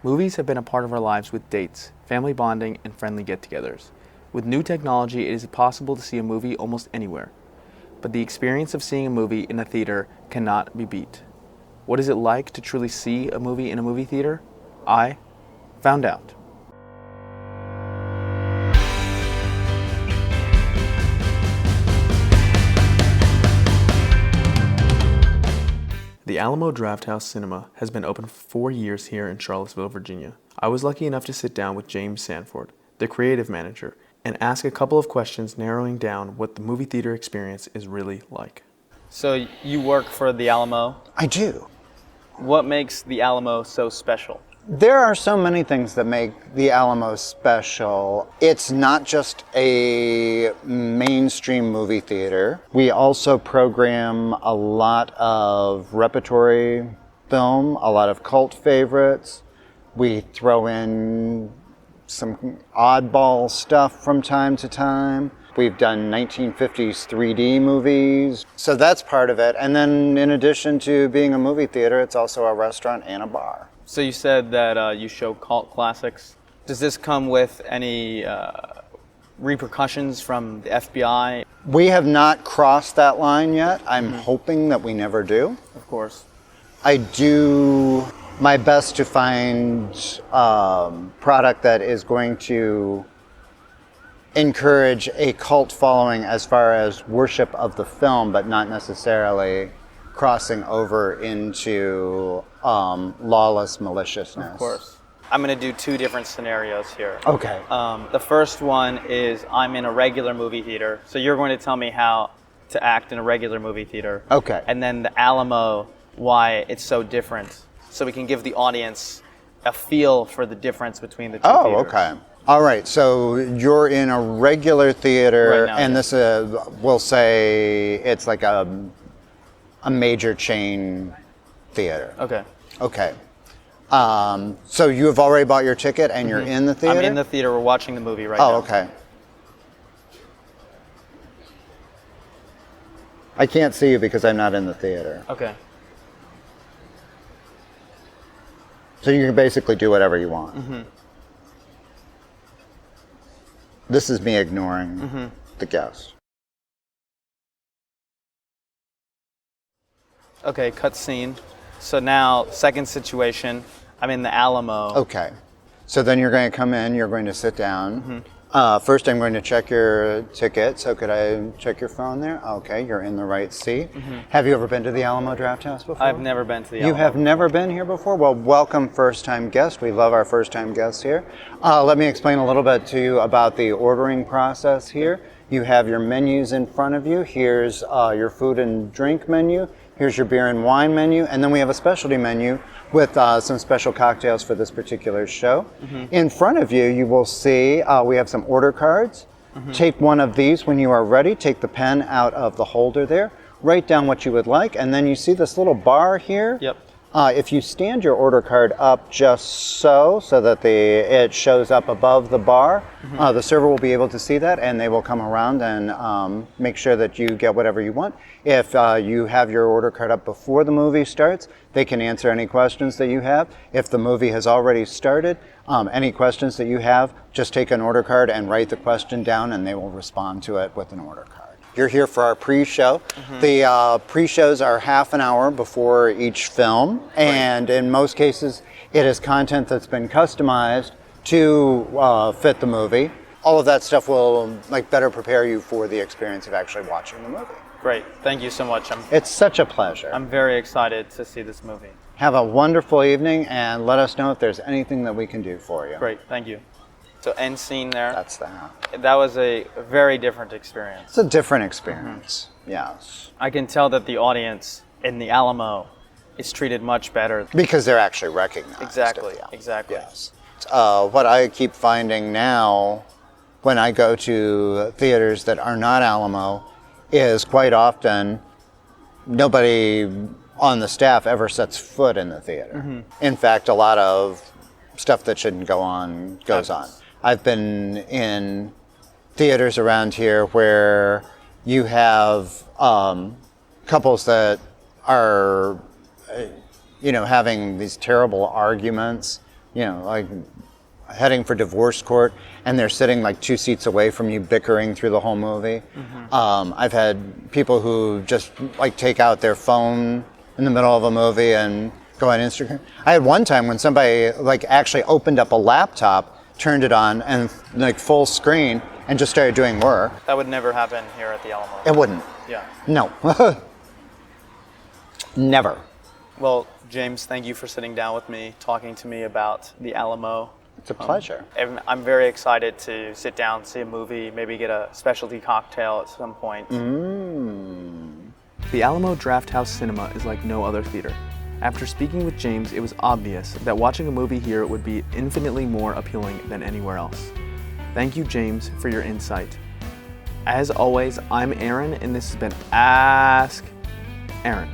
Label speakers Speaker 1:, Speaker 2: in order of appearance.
Speaker 1: Movies have been a part of our lives with dates, family bonding, and friendly get-togethers. With new technology, it is possible to see a movie almost anywhere. But the experience of seeing a movie in a theater cannot be beat. What is it like to truly see a movie in a movie theater? I found out. The Alamo Drafthouse Cinema has been open for 4 years here in Charlottesville, Virginia. I was lucky enough to sit down with James Sanford, the creative manager, and ask a couple of questions narrowing down what the movie theater experience is really like. So you work for the Alamo?
Speaker 2: I do.
Speaker 1: What makes the Alamo so special?
Speaker 2: There are so many things that make the Alamo special. It's not just a mainstream movie theater. We also program a lot of repertory film, a lot of cult favorites. We throw in some oddball stuff from time to time. We've done 1950s 3D movies. So that's part of it. And then in addition to being a movie theater, it's also a restaurant and a bar.
Speaker 1: So you said that you show cult classics. Does this come with any repercussions from the FBI?
Speaker 2: We have not crossed that line yet. I'm hoping that we never do.
Speaker 1: Of course.
Speaker 2: I do my best to find product that is going to encourage a cult following as far as worship of the film, but not necessarily crossing over into lawless maliciousness.
Speaker 1: Of course. I'm going to do two different scenarios here.
Speaker 2: Okay.
Speaker 1: The first one is I'm in a regular movie theater, so you're going to tell me how to act in a regular movie theater.
Speaker 2: Okay.
Speaker 1: And then the Alamo, why it's so different, so we can give the audience a feel for the difference between the two theaters.
Speaker 2: Oh, okay. All right, so you're in a regular theater,
Speaker 1: Right now,
Speaker 2: and
Speaker 1: yes.
Speaker 2: this we'll say it's like a major chain theater.
Speaker 1: Okay.
Speaker 2: Okay. So you have already bought your ticket and you're in the theater?
Speaker 1: I'm in the theater. We're watching the movie right now.
Speaker 2: Oh, okay. I can't see you because I'm not in the theater.
Speaker 1: Okay.
Speaker 2: So you can basically do whatever you want. This is me ignoring the guest.
Speaker 1: Okay, cut scene. So now, second situation, I'm in the Alamo.
Speaker 2: Okay. So then you're going to come in, you're going to sit down. First, I'm going to check your ticket. So could I check your phone there? Okay, you're in the right seat. Have you ever been to the Alamo Drafthouse before?
Speaker 1: I've never been to the Alamo.
Speaker 2: You have never been here before? Well, welcome first-time guest. We love our first-time guests here. Let me explain a little bit to you about the ordering process here. You have your menus in front of you. Here's your food and drink menu. Here's your beer and wine menu, and then we have a specialty menu with some special cocktails for this particular show. In front of you, you will see we have some order cards. Take one of these when you are ready. Take the pen out of the holder there. Write down what you would like, and then you see this little bar here.
Speaker 1: Yep.
Speaker 2: If you stand your order card up just so that it shows up above the bar, the server will be able to see that, and they will come around and make sure that you get whatever you want. If you have your order card up before the movie starts, they can answer any questions that you have. If the movie has already started, any questions that you have, just take an order card and write the question down, and they will respond to it with an order card. You're here for our pre-show. The pre-shows are half an hour before each film, and in most cases, it is content that's been customized to fit the movie. All of that stuff will better prepare you for the experience of actually watching the movie.
Speaker 1: Great. Thank you so much.
Speaker 2: It's such a pleasure.
Speaker 1: I'm very excited to see this movie.
Speaker 2: Have a wonderful evening, and let us know if there's anything that we can do for you.
Speaker 1: Great. Thank you. So end scene there.
Speaker 2: That's that.
Speaker 1: That was a very different experience.
Speaker 2: It's a different experience, yes.
Speaker 1: I can tell that the audience in the Alamo is treated much better.
Speaker 2: Because they're actually recognized.
Speaker 1: Exactly,
Speaker 2: Yeah.
Speaker 1: exactly.
Speaker 2: Yes. What I keep finding now when I go to theaters that are not Alamo is quite often nobody on the staff ever sets foot in the theater. In fact, a lot of stuff that shouldn't go on goes on. I've been in theaters around here where you have couples that are, having these terrible arguments like heading for divorce court, and they're sitting like 2 seats away from you, bickering through the whole movie. I've had people who just like take out their phone in the middle of a movie and go on Instagram. I had one time when somebody like actually opened up a laptop, turned it on, and like full screen, and just started doing work.
Speaker 1: That would never happen here at the Alamo.
Speaker 2: It wouldn't.
Speaker 1: Yeah.
Speaker 2: No. Never.
Speaker 1: Well, James, thank you for sitting down with me, talking to me about the Alamo.
Speaker 2: It's a pleasure.
Speaker 1: I'm very excited to sit down, see a movie, maybe get a specialty cocktail at some point. The Alamo Drafthouse Cinema is like no other theater. After speaking with James, it was obvious that watching a movie here would be infinitely more appealing than anywhere else. Thank you, James, for your insight. As always, I'm Arron, and this has been Ask Arron.